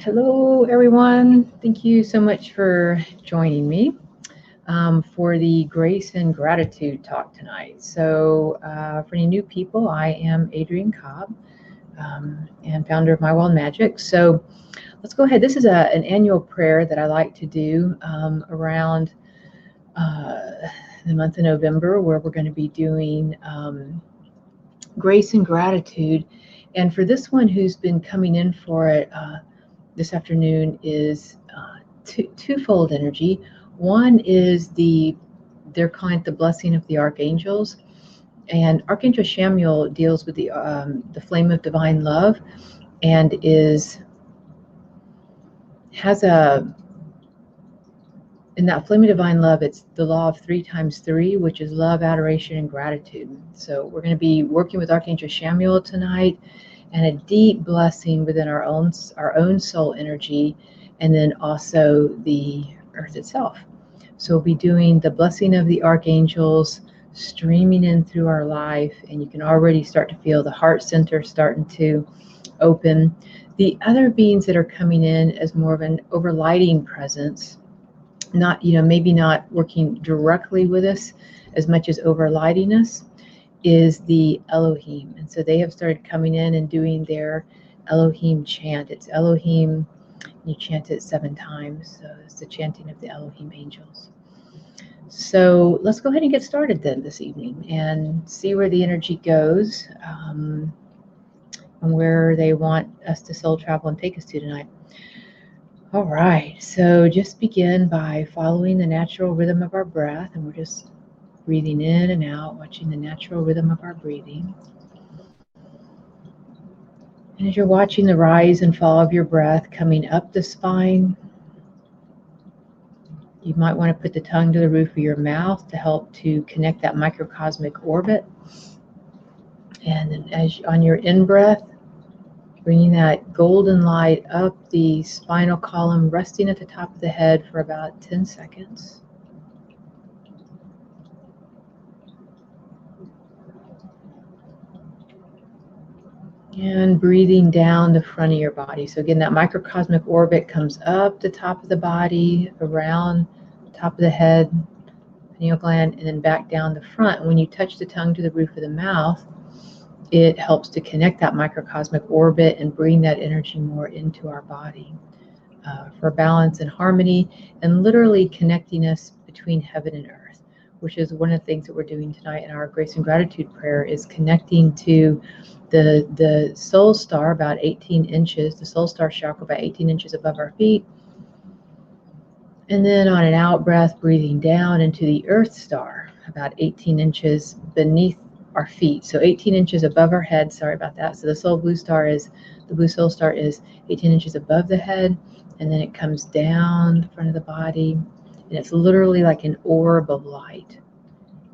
Hello, everyone. Thank you so much for joining me for the Grace and Gratitude talk tonight. So, for any new people, I am Adrienne Cobb and founder of My Wild Magic. So, let's go ahead. This is an annual prayer that I like to do around the month of November, where we're going to be doing Grace and Gratitude. And for this one who's been coming in for it, this afternoon is twofold energy. One is they're calling it the blessing of the Archangels, and Archangel Samuel deals with the flame of divine love, and has in that flame of divine love, it's the law of 3 times 3, which is love, adoration, and gratitude. So we're going to be working with Archangel Samuel tonight, and a deep blessing within our own soul energy, and then also the earth itself. So we'll be doing the blessing of the archangels streaming in through our life, and you can already start to feel the heart center starting to open. The other beings that are coming in as more of an overlighting presence, not maybe not working directly with us as much as overlighting us, is the Elohim. And so they have started coming in and doing their Elohim chant. It's Elohim, you chant it 7 times. So it's the chanting of the Elohim angels. So let's go ahead and get started then this evening and see where the energy goes and where they want us to soul travel and take us to tonight. All right, so just begin by following the natural rhythm of our breath, and we're just breathing in and out, watching the natural rhythm of our breathing. And as you're watching the rise and fall of your breath coming up the spine, you might want to put the tongue to the roof of your mouth to help to connect that microcosmic orbit. And then as on your in-breath, bringing that golden light up the spinal column, resting at the top of the head for about 10 seconds. And breathing down the front of your body. So again, that microcosmic orbit comes up the top of the body, around the top of the head, pineal gland, and then back down the front. When you touch the tongue to the roof of the mouth, it helps to connect that microcosmic orbit and bring that energy more into our body for balance and harmony, and literally connecting us between heaven and earth, which is one of the things that we're doing tonight in our Grace and Gratitude prayer, is connecting to the soul star about 18 inches, the soul star chakra about 18 inches above our feet. And then on an out breath, breathing down into the earth star about 18 inches beneath our feet. So 18 inches above our head, sorry about that. So the blue soul star is 18 inches above the head, and then it comes down the front of the body, and it's literally like an orb of light.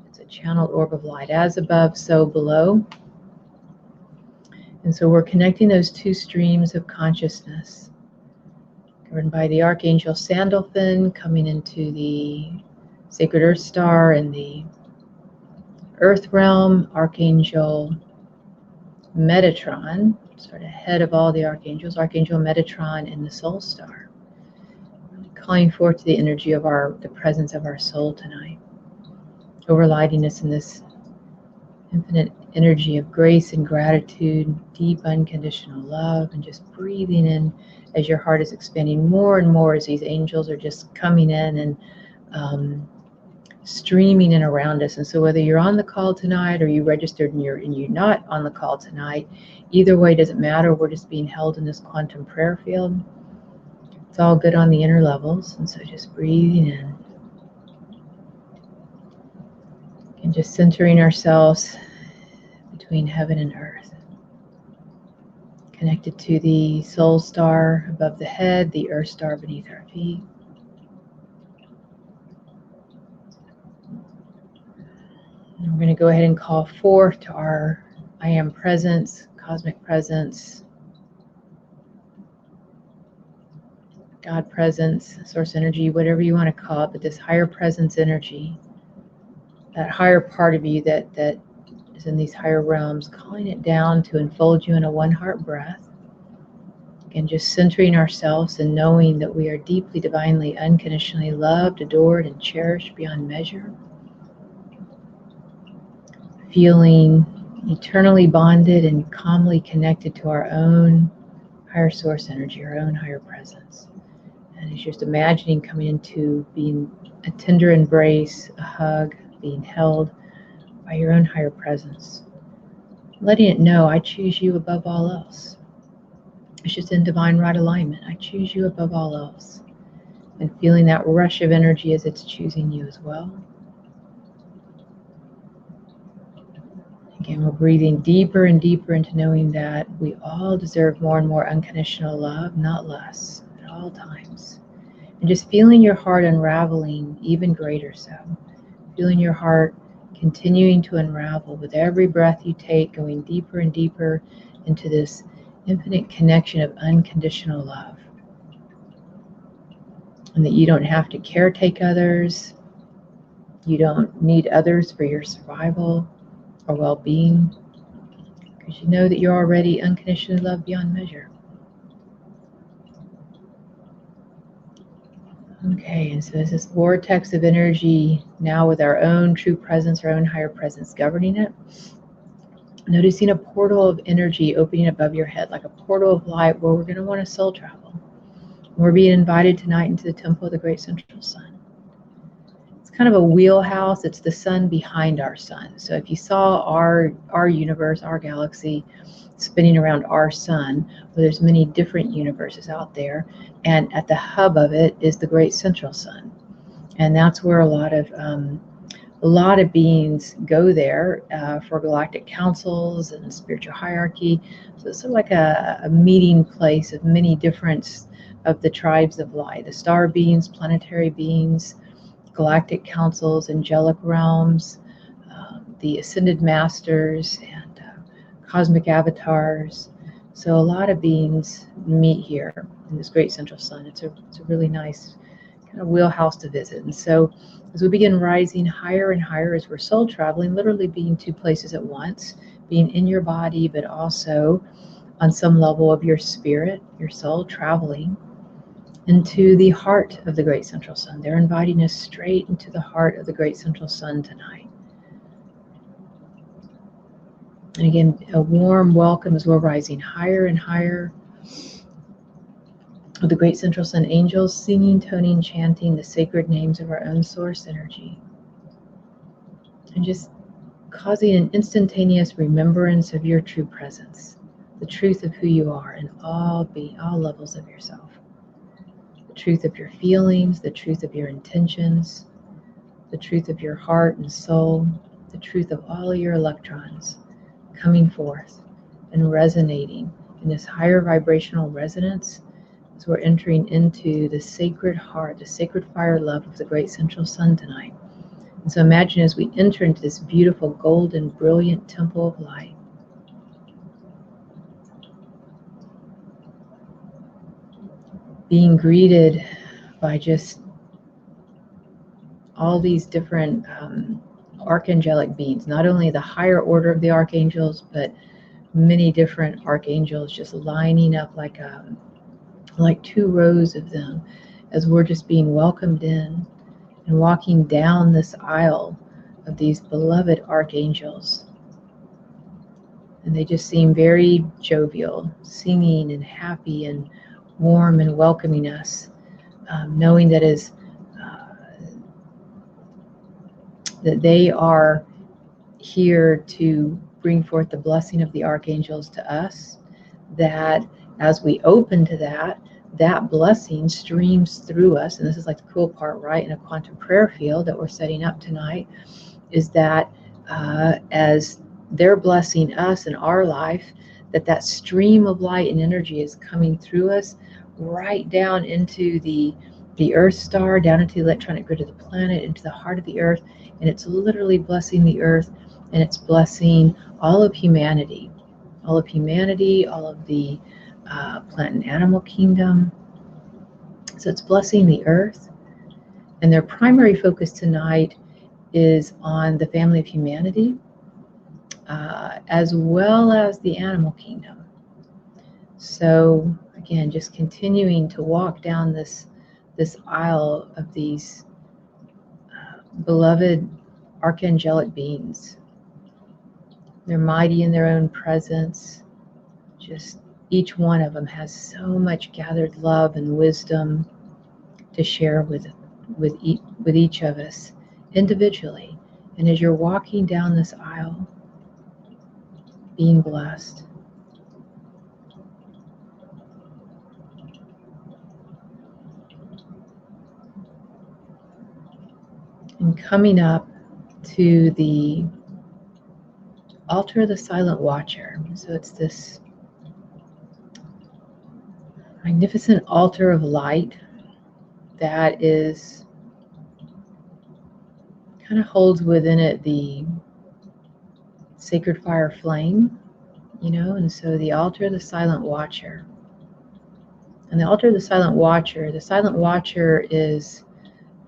It's a channeled orb of light, as above, so below. And so we're connecting those 2 streams of consciousness, governed by the Archangel Sandalphon coming into the sacred earth star and the earth realm, Archangel Metatron, sort of head of all the archangels, Archangel Metatron in the soul star, calling forth the energy of the presence of our soul tonight, overlighting us in this infinite energy of grace and gratitude, deep unconditional love, and just breathing in as your heart is expanding more and more as these angels are just coming in and streaming in around us. And so whether you're on the call tonight or you registered and you're not on the call tonight, either way doesn't matter. We're just being held in this quantum prayer field. It's all good on the inner levels. And so just breathing in and just centering ourselves between heaven and earth, connected to the soul star above the head, the earth star beneath our feet. And we're going to go ahead and call forth to our I am presence, cosmic presence, God presence, source energy, whatever you want to call it, but this higher presence energy, that higher part of you that is in these higher realms, calling it down to enfold you in a 1 heart breath. Again, just centering ourselves and knowing that we are deeply, divinely, unconditionally loved, adored, and cherished beyond measure. Feeling eternally bonded and calmly connected to our own higher source energy, our own higher presence. And it's just imagining coming into being a tender embrace, a hug, being held by your own higher presence. Letting it know, I choose you above all else. It's just in divine right alignment. I choose you above all else. And feeling that rush of energy as it's choosing you as well. Again, we're breathing deeper and deeper into knowing that we all deserve more and more unconditional love, not less, at all times. And just feeling your heart unraveling even greater so. Feeling your heart continuing to unravel with every breath you take, going deeper and deeper into this infinite connection of unconditional love. And that you don't have to caretake others. You don't need others for your survival or well-being, because you know that you're already unconditionally loved beyond measure. Okay, and so there's this vortex of energy now with our own true presence, our own higher presence governing it. Noticing a portal of energy opening above your head, like a portal of light where we're going to want to soul travel. We're being invited tonight into the temple of the great central sun. It's kind of a wheelhouse. It's the sun behind our sun. So if you saw our universe, our galaxy, spinning around our sun, where there's many different universes out there, and at the hub of it is the great central sun, and that's where a lot of beings go there for galactic councils and spiritual hierarchy. So it's sort of like a meeting place of many different of the tribes of light, the star beings, planetary beings, galactic councils, angelic realms, the ascended masters, and cosmic avatars. So a lot of beings meet here in this great central sun. It's a really nice kind of wheelhouse to visit. And so as we begin rising higher and higher as we're soul traveling, literally being two places at once, being in your body, but also on some level of your spirit, your soul, traveling into the heart of the great central sun. They're inviting us straight into the heart of the great central sun tonight. And again, a warm welcome as we're rising higher and higher of the great central sun angels, singing, toning, chanting the sacred names of our own source energy. And just causing an instantaneous remembrance of your true presence, the truth of who you are in all levels of yourself. The truth of your feelings, the truth of your intentions, the truth of your heart and soul, the truth of all your electrons coming forth and resonating in this higher vibrational resonance as we're entering into the sacred heart, the sacred fire love of the great central sun tonight. And so imagine as we enter into this beautiful golden brilliant temple of light, being greeted by just all these different archangelic beings, not only the higher order of the archangels, but many different archangels just lining up like two rows of them as we're just being welcomed in and walking down this aisle of these beloved archangels. And they just seem very jovial, singing and happy and warm and welcoming us, knowing that that they are here to bring forth the blessing of the archangels to us, that as we open to that blessing streams through us. And this is like the cool part, right? In a quantum prayer field that we're setting up tonight, is that as they're blessing us in our life, that stream of light and energy is coming through us right down into the Earth star, down into the electronic grid of the planet, into the heart of the Earth, and it's literally blessing the Earth, and it's blessing all of humanity, all of the plant and animal kingdom. So it's blessing the Earth, and their primary focus tonight is on the family of humanity, as well as the animal kingdom. So I again, just continuing to walk down this aisle of these beloved archangelic beings. They're mighty in their own presence. Just each one of them has so much gathered love and wisdom to share with each of us individually. And as you're walking down this aisle, being blessed, and coming up to the altar of the silent watcher. So it's this magnificent altar of light that is kind of holds within it the sacred fire flame, and so the altar of the silent watcher. And the altar of the silent watcher is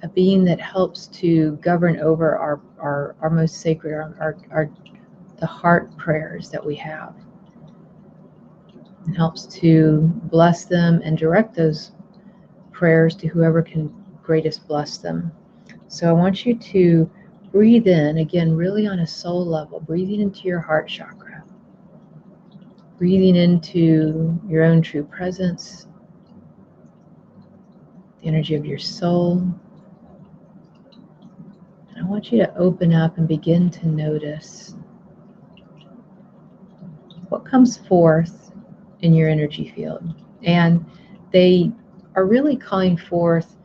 a being that helps to govern over our most sacred, the heart prayers that we have, and helps to bless them and direct those prayers to whoever can greatest bless them. So I want you to breathe in, again, really on a soul level, breathing into your heart chakra, breathing into your own true presence, the energy of your soul. And I want you to open up and begin to notice what comes forth in your energy field. And they are really calling forth,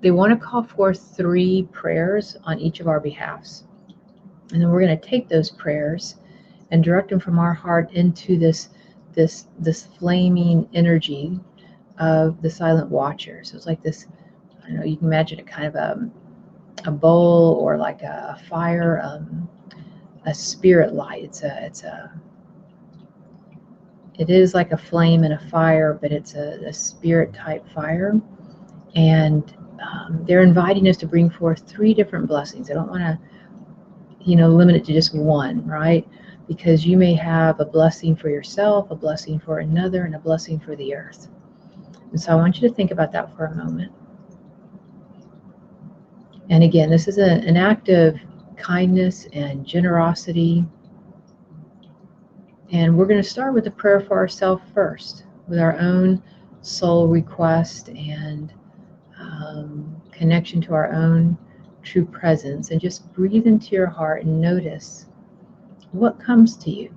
they want to call forth 3 prayers on each of our behalves. And then we're going to take those prayers and direct them from our heart into this flaming energy of the silent watcher. So it's like this, I don't know, you can imagine it kind of a bowl or like a fire, a spirit light. It is like a flame and a fire, but it's a spirit type fire. And they're inviting us to bring forth 3 different blessings. I don't want to, limit it to just one, right? Because you may have a blessing for yourself, a blessing for another, and a blessing for the earth. And so I want you to think about that for a moment. And again, this is an act of kindness and generosity. And we're going to start with a prayer for ourselves first, with our own soul request and connection to our own true presence. And just breathe into your heart and notice what comes to you.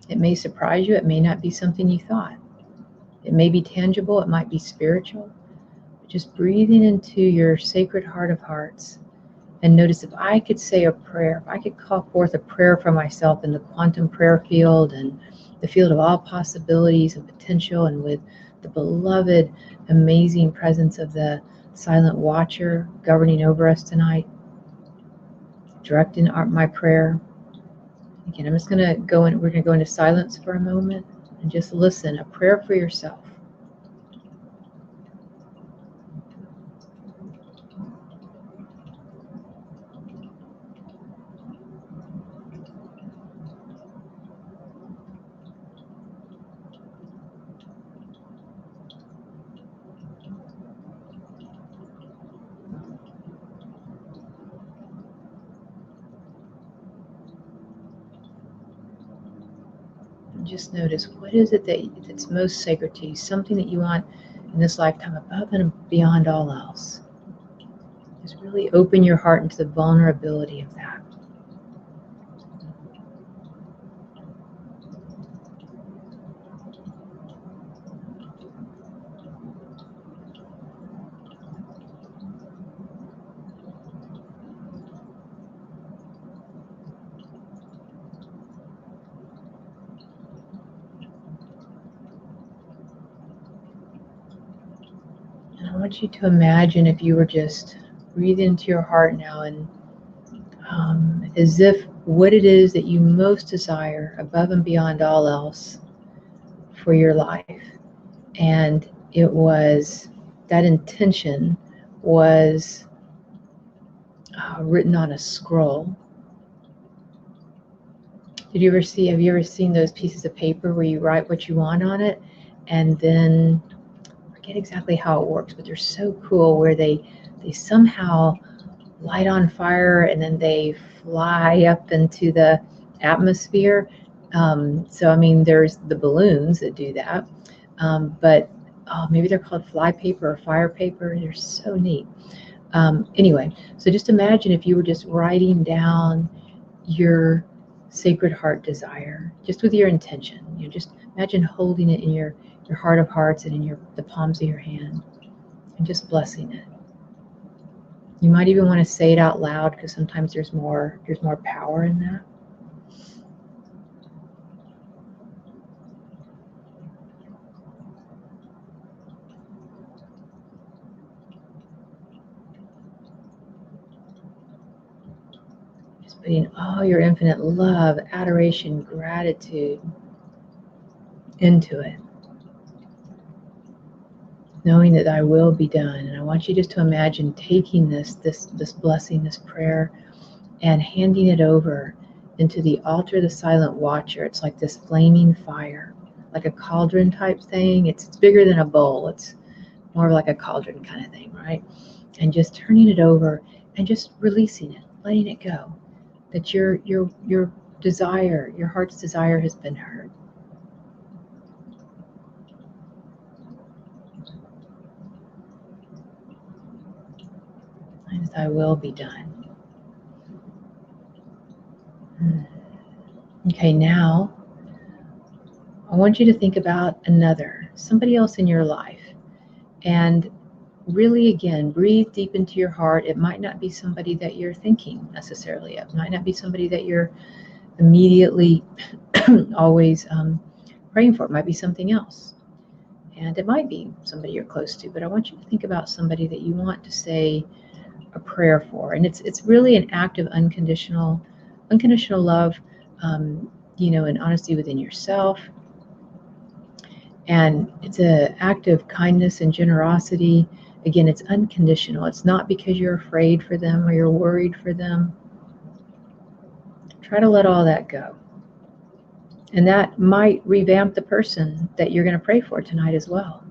It may surprise you. It may not be something you thought. It may be tangible. It might be spiritual. But just breathing into your sacred heart of hearts. And notice, if I could say a prayer, if I could call forth a prayer for myself in the quantum prayer field and the field of all possibilities and potential, and with the beloved, amazing presence of the silent watcher governing over us tonight, directing my prayer. Again, I'm just going to go in, we're going to go into silence for a moment and just listen, a prayer for yourself. Just notice, what is it that's most sacred to you, something that you want in this lifetime above and beyond all else. Just really open your heart into the vulnerability of that. I want you to imagine, if you were just breathe into your heart now, and as if what it is that you most desire above and beyond all else for your life, and it was, that intention was written on a scroll, Have you ever seen those pieces of paper where you write what you want on it, and then I forget exactly how it works, but they're so cool where they somehow light on fire and then they fly up into the atmosphere. So I mean, there's the balloons that do that, but maybe they're called fly paper or fire paper. They're so neat. Anyway, so just imagine if you were just writing down your sacred heart desire, just with your intention. You just imagine holding it in your heart of hearts and in the palms of your hand, and just blessing it. You might even want to say it out loud, because sometimes there's more power in that. Just putting all your infinite love, adoration, gratitude into it, knowing that thy will be done. And I want you just to imagine taking this blessing, this prayer, and handing it over into the altar of the silent watcher. It's like this flaming fire, like a cauldron type thing. It's bigger than a bowl. It's more like a cauldron kind of thing, right? And just turning it over and just releasing it, letting it go. That your desire, your heart's desire, has been heard. And thy will be done. Okay, now I want you to think about somebody else in your life. And really, again, breathe deep into your heart. It might not be somebody that you're thinking necessarily of. It might not be somebody that you're immediately always praying for. It might be something else. And it might be somebody you're close to. But I want you to think about somebody that you want to say a prayer for. And it's really an act of unconditional love, and honesty within yourself. And it's an act of kindness and generosity. Again, it's unconditional. It's not because you're afraid for them or you're worried for them. Try to let all that go. And that might revamp the person that you're going to pray for tonight as well.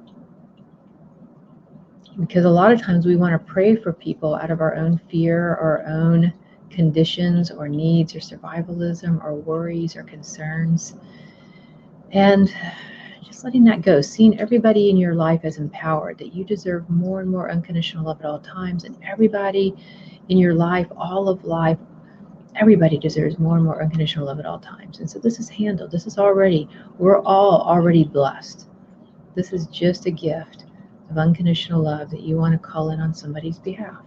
Because a lot of times we want to pray for people out of our own fear or our own conditions or needs or survivalism or worries or concerns. And just letting that go, seeing everybody in your life as empowered, that you deserve more and more unconditional love at all times, and everybody in your life, all of life, everybody deserves more and more unconditional love at all times. And so this is handled. We're all already blessed. This is just a gift of unconditional love that you want to call in on somebody's behalf.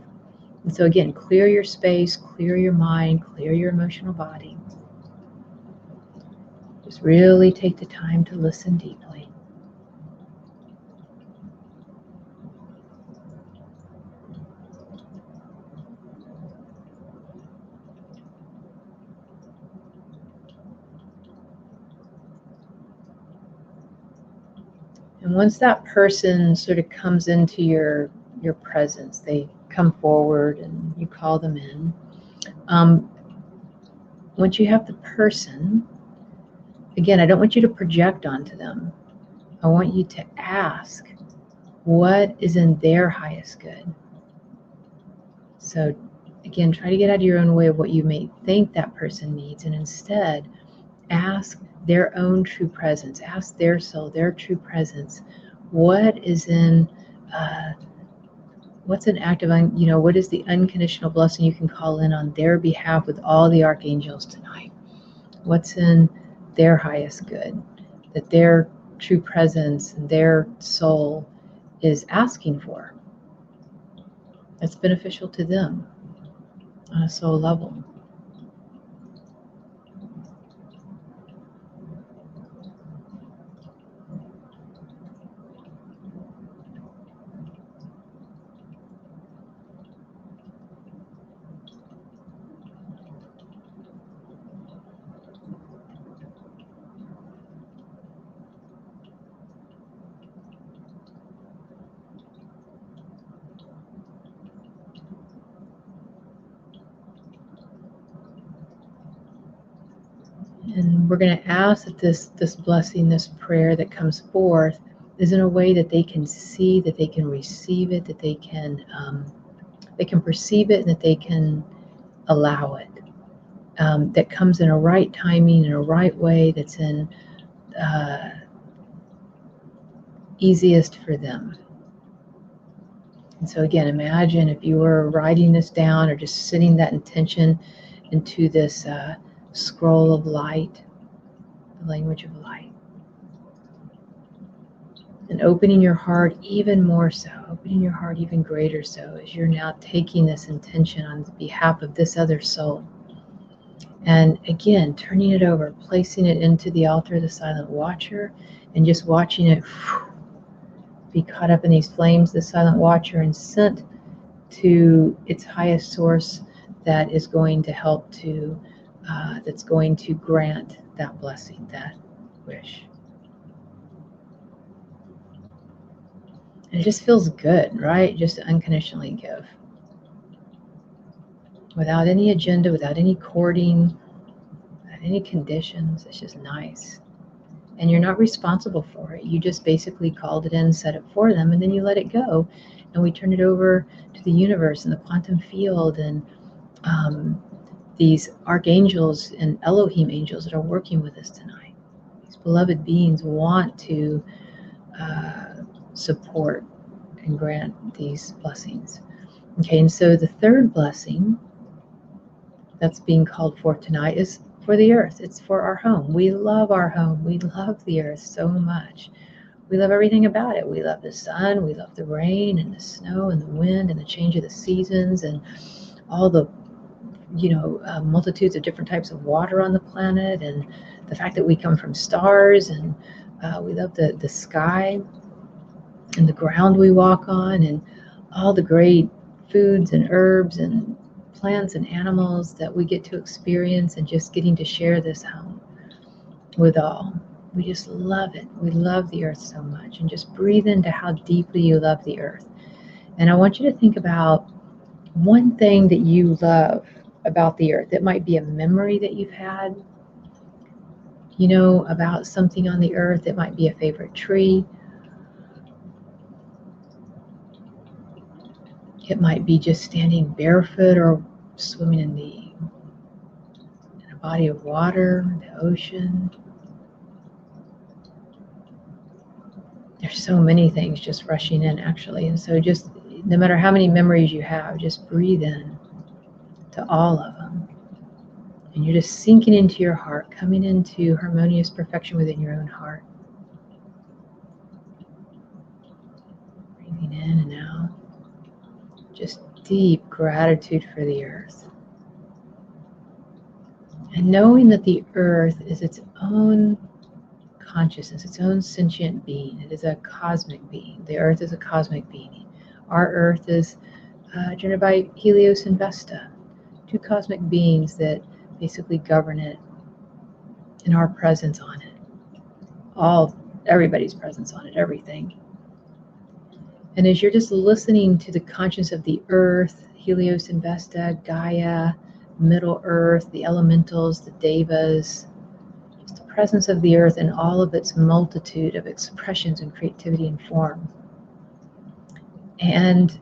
And so again, clear your space, clear your mind, clear your emotional body. Just really take the time to listen deeply. And once that person sort of comes into your presence, they come forward and you call them in. Once you have the person, again, I don't want you to project onto them. I want you to ask, what is in their highest good? So again, try to get out of your own way of what you may think that person needs, and instead ask their own true presence, ask their soul, their true presence, what is in what's an act of what is the unconditional blessing you can call in on their behalf with all the archangels tonight? What's in their highest good that their true presence and their soul is asking for, that's beneficial to them on a soul level? And we're going to ask that this blessing, this prayer that comes forth, is in a way that they can see, that they can receive it, that they can perceive it, and that they can allow it. That comes in a right timing, in a right way, that's in easiest for them. And so again, imagine if you were writing this down or just sitting that intention into this scroll of light, the language of light. And opening your heart even more so, opening your heart even greater so, as you're now taking this intention on behalf of this other soul. And again, turning it over, placing it into the altar of the silent watcher, and just watching it be caught up in these flames, the silent watcher, and sent to its highest source that is going to help to, that's going to grant that blessing, that wish. And it just feels good, right? Just to unconditionally give. Without any agenda, without any courting, without any conditions. It's just nice. And you're not responsible for it. You just basically called it in, set it for them, and then you let it go. And we turn it over to the universe and the quantum field and these archangels and Elohim angels that are working with us tonight. These beloved beings want to support and grant these blessings. Okay, and so the third blessing that's being called forth tonight is for the earth. It's for our home. We love our home. We love the earth so much. We love everything about it. We love the sun. We love the rain and the snow and the wind and the change of the seasons and all the multitudes of different types of water on the planet, and the fact that we come from stars, and we love the sky and the ground we walk on, and all the great foods and herbs and plants and animals that we get to experience, and just getting to share this home with all. We just love it. We love the earth so much. And just breathe into how deeply you love the earth. And I want you to think about one thing that you love about the earth. It might be a memory that you've had, about something on the earth. It might be a favorite tree. It might be just standing barefoot or swimming in a body of water, the ocean. There's so many things just rushing in, actually. And so just no matter how many memories you have, just breathe in to all of them. And you're just sinking into your heart, coming into harmonious perfection within your own heart. Breathing in and out. Just deep gratitude for the earth. And knowing that the earth is its own consciousness, its own sentient being. It is a cosmic being. The earth is a cosmic being. Our earth is generated by Helios and Vesta, two cosmic beings that basically govern it, and our presence on it. Everybody's presence on it, everything. And as you're just listening to the conscience of the earth, Helios and Vesta, Gaia, Middle Earth, the elementals, the devas, just the presence of the earth and all of its multitude of expressions and creativity and form. And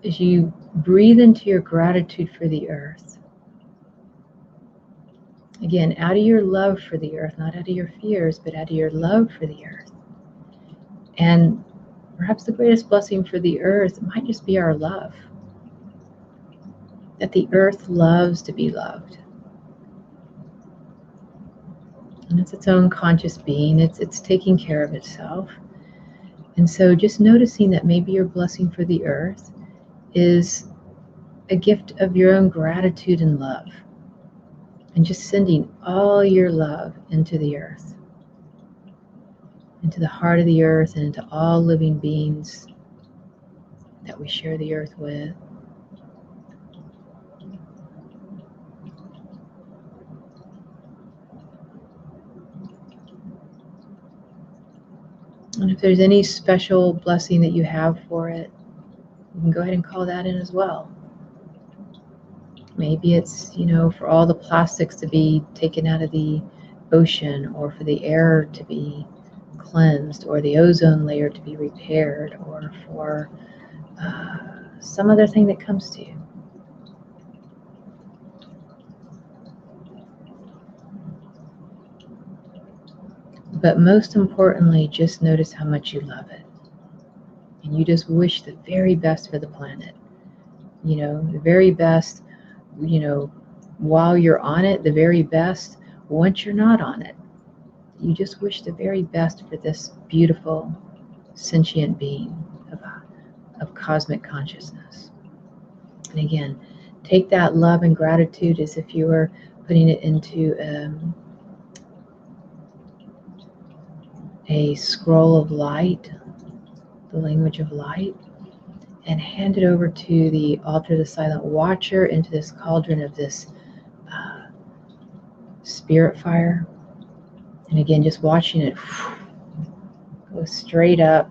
as you breathe into your gratitude for the earth, again, out of your love for the earth, not out of your fears, but out of your love for the earth. And perhaps the greatest blessing for the earth might just be our love. That the earth loves to be loved. And it's its own conscious being. It's taking care of itself. And so just noticing that maybe your blessing for the earth is a gift of your own gratitude and love. And just sending all your love into the earth. Into the heart of the earth and into all living beings that we share the earth with. And if there's any special blessing that you have for it, you can go ahead and call that in as well. Maybe it's, for all the plastics to be taken out of the ocean, or for the air to be cleansed, or the ozone layer to be repaired, or for some other thing that comes to you. But most importantly, just notice how much you love it. And you just wish the very best for the planet. The very best, while you're on it, the very best once you're not on it. You just wish the very best for this beautiful sentient being of cosmic consciousness. And again, take that love and gratitude as if you were putting it into a scroll of light, the language of light, and hand it over to the altar of the silent watcher, into this cauldron of this spirit fire. And again, just watching it go straight up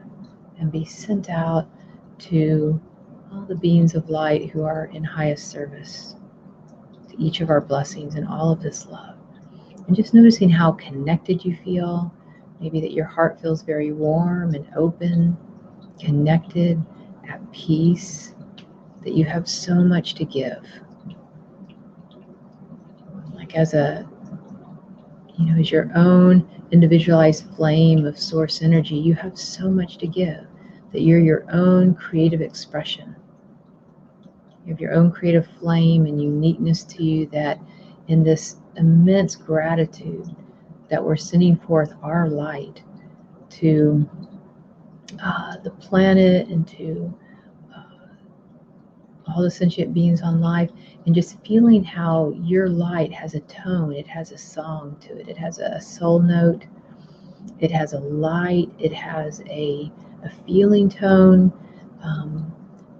and be sent out to all the beings of light who are in highest service to each of our blessings and all of this love. And just noticing how connected you feel. Maybe that your heart feels very warm and open, connected, at peace, that you have so much to give. Like as your own individualized flame of source energy, you have so much to give, that you're your own creative expression. You have your own creative flame and uniqueness to you, that in this immense gratitude that we're sending forth our light to the planet and to all the sentient beings on life, and just feeling how your light has a tone, it has a song to it, it has a soul note, it has a light, it has a feeling tone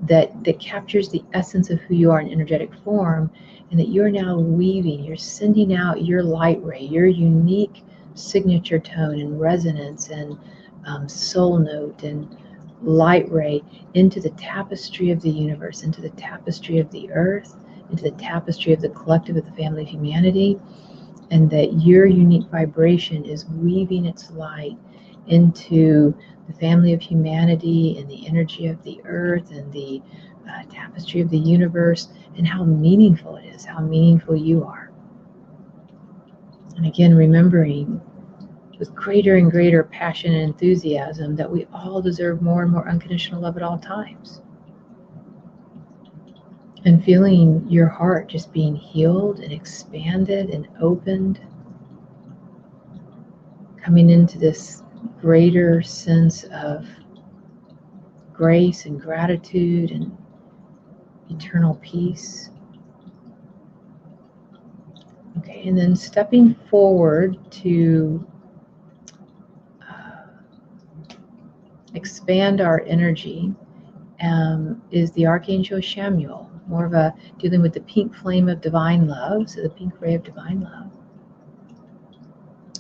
that captures the essence of who you are in energetic form, and that you're now weaving, you're sending out your light ray, your unique signature tone and resonance and soul note and light ray into the tapestry of the universe, into the tapestry of the earth, into the tapestry of the collective of the family of humanity, and that your unique vibration is weaving its light into the family of humanity and the energy of the earth and the tapestry of the universe, and how meaningful it is, how meaningful you are. And again, remembering with greater and greater passion and enthusiasm that we all deserve more and more unconditional love at all times. And feeling your heart just being healed and expanded and opened, coming into this greater sense of grace and gratitude and eternal peace. Okay, and then stepping forward to expand our energy is the Archangel Chamuel, more of a dealing with the pink flame of divine love, so the pink ray of divine love.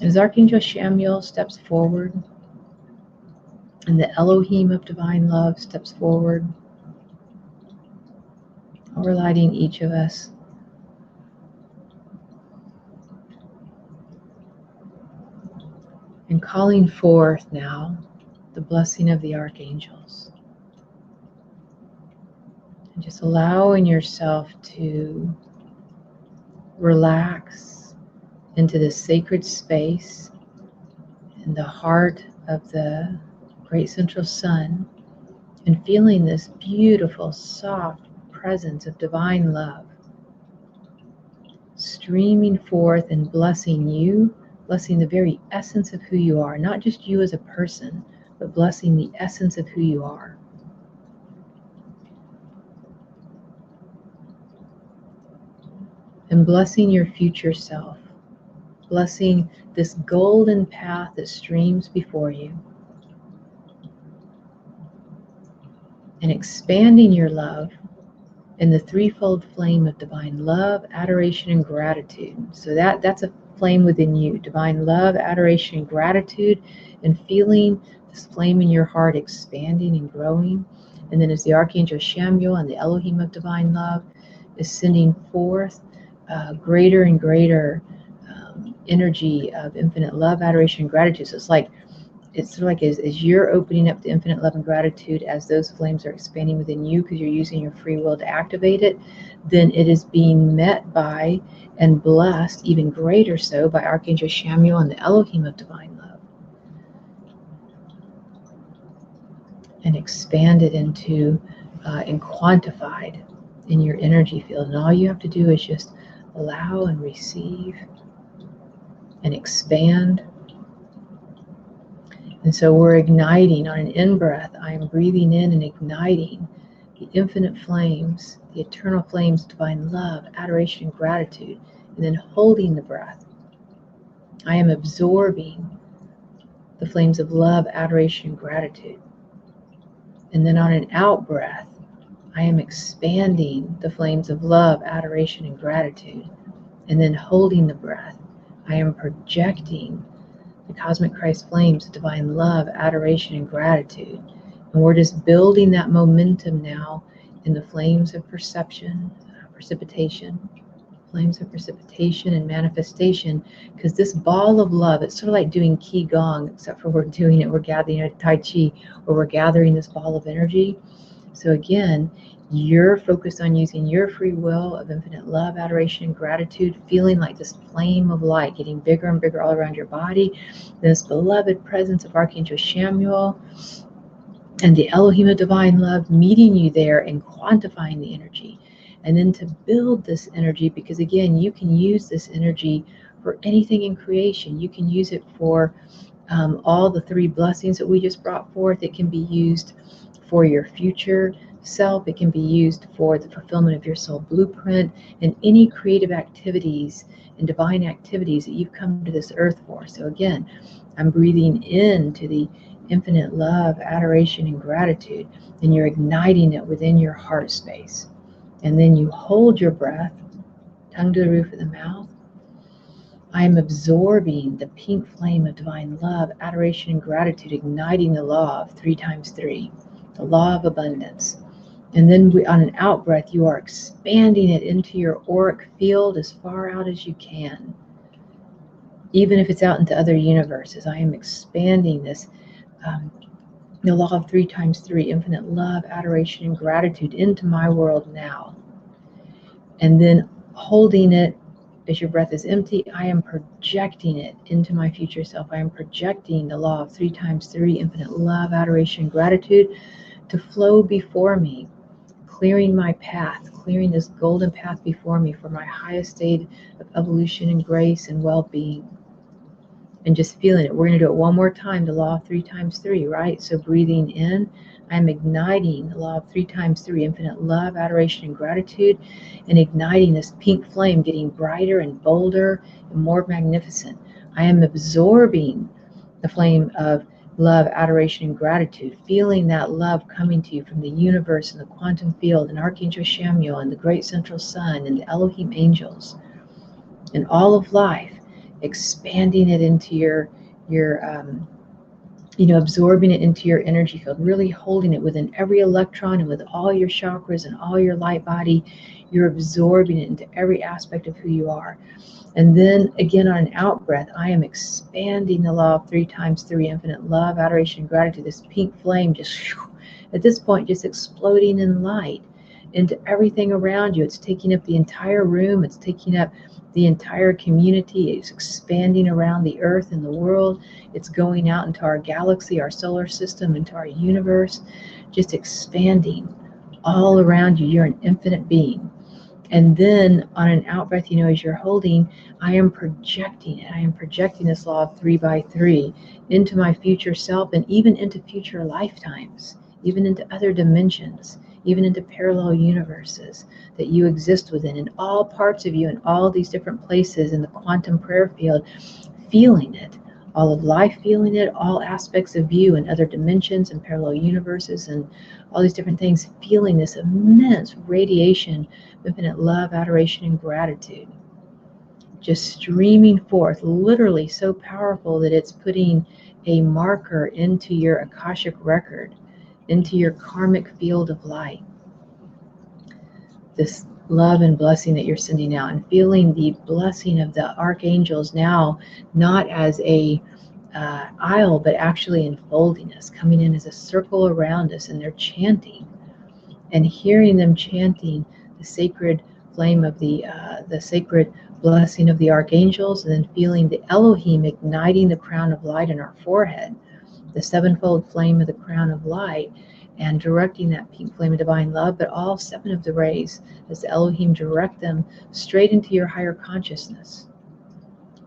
As Archangel Chamuel steps forward, and the Elohim of divine love steps forward, overlighting each of us, and calling forth now the blessing of the archangels. And just allowing yourself to relax into this sacred space in the heart of the great central sun, and feeling this beautiful, soft presence of divine love streaming forth and blessing you, blessing the very essence of who you are, not just you as a person, but blessing the essence of who you are. And blessing your future self, blessing this golden path that streams before you, and expanding your love in the threefold flame of divine love, adoration, and gratitude. So that's a flame within you, divine love, adoration, and gratitude, and feeling this flame in your heart expanding and growing. And then as the Archangel Chamuel and the Elohim of divine love, is sending forth greater and greater energy of infinite love, adoration, and gratitude. So it's sort of like as you're opening up to infinite love and gratitude, as those flames are expanding within you because you're using your free will to activate it, then it is being met by and blessed even greater so by Archangel Chamuel and the Elohim of divine love, and expanded into and quantified in your energy field. And all you have to do is just allow and receive and expand. And so we're igniting on an in-breath. I am breathing in and igniting the infinite flames, the eternal flames, divine love, adoration, and gratitude, and then holding the breath. I am absorbing the flames of love, adoration, and gratitude. And then on an out-breath, I am expanding the flames of love, adoration, and gratitude. And then holding the breath, I am projecting the cosmic Christ flames of divine love, adoration, and gratitude. And we're just building that momentum now in the flames of precipitation, flames of precipitation and manifestation, because this ball of love, it's sort of like doing Qigong, except for we're doing it, we're gathering Tai Chi, or we're gathering this ball of energy. So again, you're focused on using your free will of infinite love, adoration, and gratitude, feeling like this flame of light getting bigger and bigger all around your body. This beloved presence of Archangel Chamuel and the Elohim of divine love meeting you there and quantifying the energy. And then to build this energy, because again, you can use this energy for anything in creation. You can use it for all the three blessings that we just brought forth. It can be used for your future self. It can be used for the fulfillment of your soul blueprint and any creative activities and divine activities that you've come to this earth for. So again, I'm breathing into the infinite love, adoration, and gratitude, and you're igniting it within your heart space. And then you hold your breath, tongue to the roof of the mouth. I am absorbing the pink flame of divine love, adoration, and gratitude, igniting the law of 3 times 3, the law of abundance. And then on an out breath, you are expanding it into your auric field as far out as you can. Even if it's out into other universes, I am expanding this, the law of 3 times 3, infinite love, adoration, and gratitude into my world now. And then holding it as your breath is empty, I am projecting it into my future self. I am projecting the law of 3 times 3, infinite love, adoration, and gratitude to flow before me, clearing my path, clearing this golden path before me for my highest state of evolution and grace and well-being. And just feeling it. We're going to do it one more time, the law of 3 times 3, right? So breathing in, I'm igniting the law of 3 times 3, infinite love, adoration, and gratitude, and igniting this pink flame, getting brighter and bolder and more magnificent. I am absorbing the flame of love, adoration, and gratitude, feeling that love coming to you from the universe and the quantum field and Archangel Chamuel and the great central sun and the Elohim angels and all of life, expanding it into your absorbing it into your energy field, really holding it within every electron and with all your chakras and all your light body. You're absorbing it into every aspect of who you are. And then again, on an out breath, I am expanding the law of 3 times 3, infinite love, adoration, and gratitude. This pink flame just, at this point, just exploding in light into everything around you. It's taking up the entire room. It's taking up the entire community. Is expanding around the earth and the world. It's going out into our galaxy, our solar system, into our universe, just expanding all around you. You're an infinite being. And then on an out breath, as you're holding, I am projecting it. I am projecting this law of 3 by 3 into my future self and even into future lifetimes, even into other dimensions, even into parallel universes that you exist within, in all parts of you, in all these different places in the quantum prayer field, feeling it, all of life feeling it, all aspects of you in other dimensions and parallel universes and all these different things, feeling this immense radiation of infinite love, adoration, and gratitude, just streaming forth, literally so powerful that it's putting a marker into your Akashic record, into your karmic field of light. This love and blessing that you're sending out, and feeling the blessing of the archangels now, not as a aisle, but actually enfolding us, coming in as a circle around us, and they're chanting, and hearing them chanting the sacred flame of the sacred blessing of the archangels, and then feeling the Elohim igniting the crown of light in our forehead, the sevenfold flame of the crown of light, and directing that pink flame of divine love, but all 7 of the rays, as the Elohim direct them straight into your higher consciousness,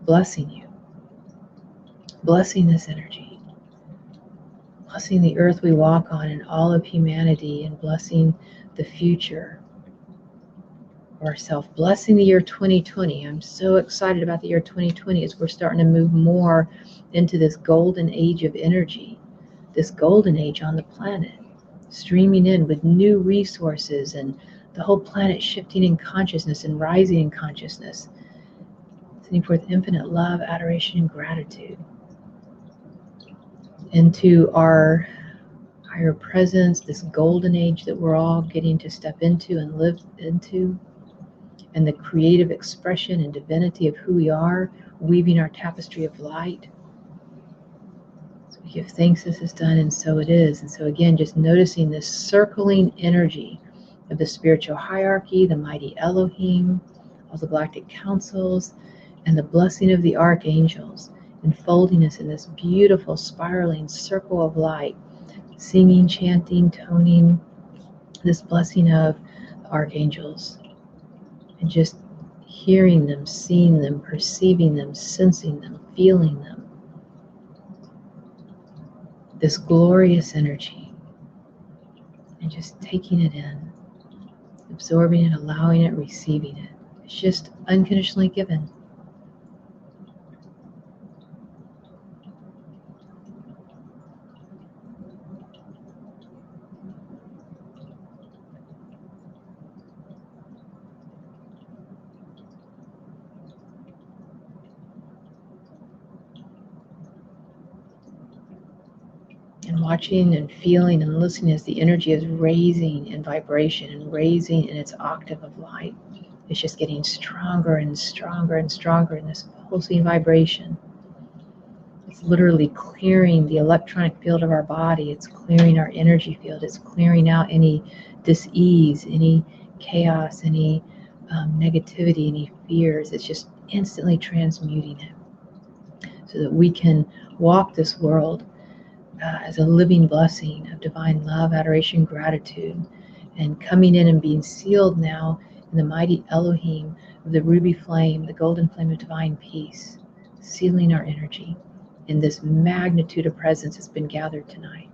blessing you, blessing this energy, blessing the earth we walk on and all of humanity, and blessing the future of ourselves, blessing the year 2020. I'm so excited about the year 2020 as we're starting to move more into this golden age of energy, this golden age on the planet, streaming in with new resources, and the whole planet shifting in consciousness and rising in consciousness, sending forth infinite love, adoration, and gratitude into our higher presence, this golden age that we're all getting to step into and live into, and the creative expression and divinity of who we are, weaving our tapestry of light. So we give thanks this is done, and so it is. And so again, just noticing this circling energy of the spiritual hierarchy, the mighty Elohim, all the galactic councils, and the blessing of the archangels, enfolding us in this beautiful spiraling circle of light, singing, chanting, toning this blessing of the archangels, and just hearing them, seeing them, perceiving them, sensing them, feeling them. This glorious energy, and just taking it in, absorbing it, allowing it, receiving it. It's just unconditionally given. And watching and feeling and listening as the energy is raising in vibration and raising in its octave of light. It's just getting stronger and stronger and stronger in this pulsing vibration. It's literally clearing the electronic field of our body. It's clearing our energy field. It's clearing out any dis-ease, any chaos, any negativity, any fears. It's just instantly transmuting it so that we can walk this world as a living blessing of divine love, adoration, gratitude, and coming in and being sealed now in the mighty Elohim of the ruby flame, the golden flame of divine peace, sealing our energy in this magnitude of presence that's been gathered tonight,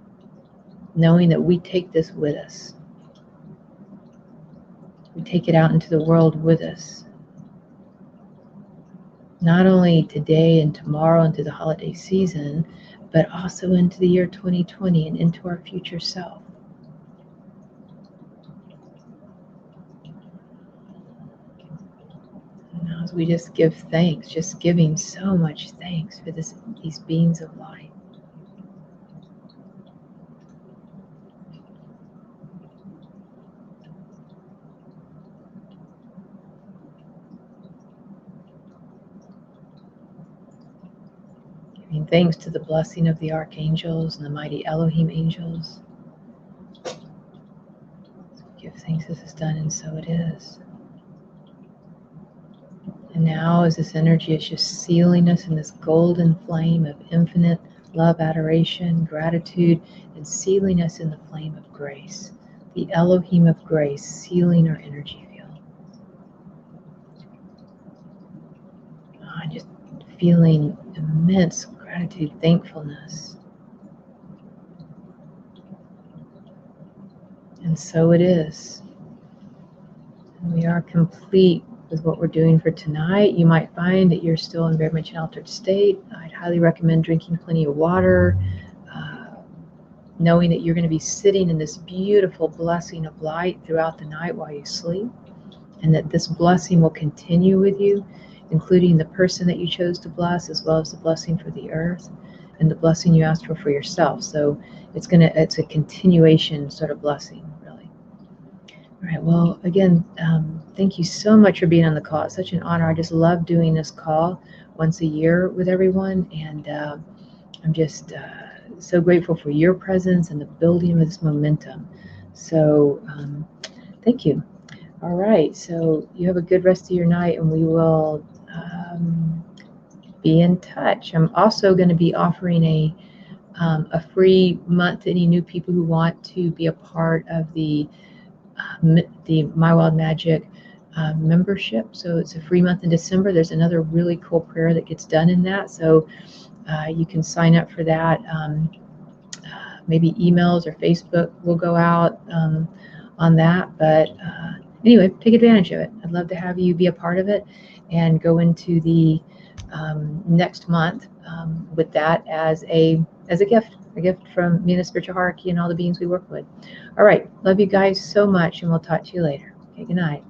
knowing that we take this with us. We take it out into the world with us, not only today and tomorrow into the holiday season, but also into the year 2020 and into our future self. And as we just give thanks, just giving so much thanks for these beings of light. Giving thanks to the blessing of the archangels and the mighty Elohim angels. So give thanks this is done, and so it is. And now as this energy is just sealing us in this golden flame of infinite love, adoration, gratitude, and sealing us in the flame of grace, the Elohim of grace, sealing our energy field. And just feeling immense gratitude, thankfulness. And so it is. And we are complete with what we're doing for tonight. You might find that you're still in very much an altered state. I'd highly recommend drinking plenty of water, knowing that you're going to be sitting in this beautiful blessing of light throughout the night while you sleep, and that this blessing will continue with you, including the person that you chose to bless, as well as the blessing for the earth and the blessing you asked for yourself. So it's a continuation sort of blessing, really. All right, well, again, thank you so much for being on the call. It's such an honor. I just love doing this call once a year with everyone, and I'm just so grateful for your presence and the building of this momentum. So thank you. All right, so you have a good rest of your night, and we will be in touch. I'm also going to be offering a free month to any new people who want to be a part of the My Wild Magic membership. So it's a free month in December. There's another really cool prayer that gets done in that. So you can sign up for that. Maybe emails or Facebook will go out on that. But anyway, take advantage of it. I'd love to have you be a part of it and go into the next month with that as a gift from me and the spiritual hierarchy and all the beings we work with. All right, love you guys so much, and we'll talk to you later. Okay, good night.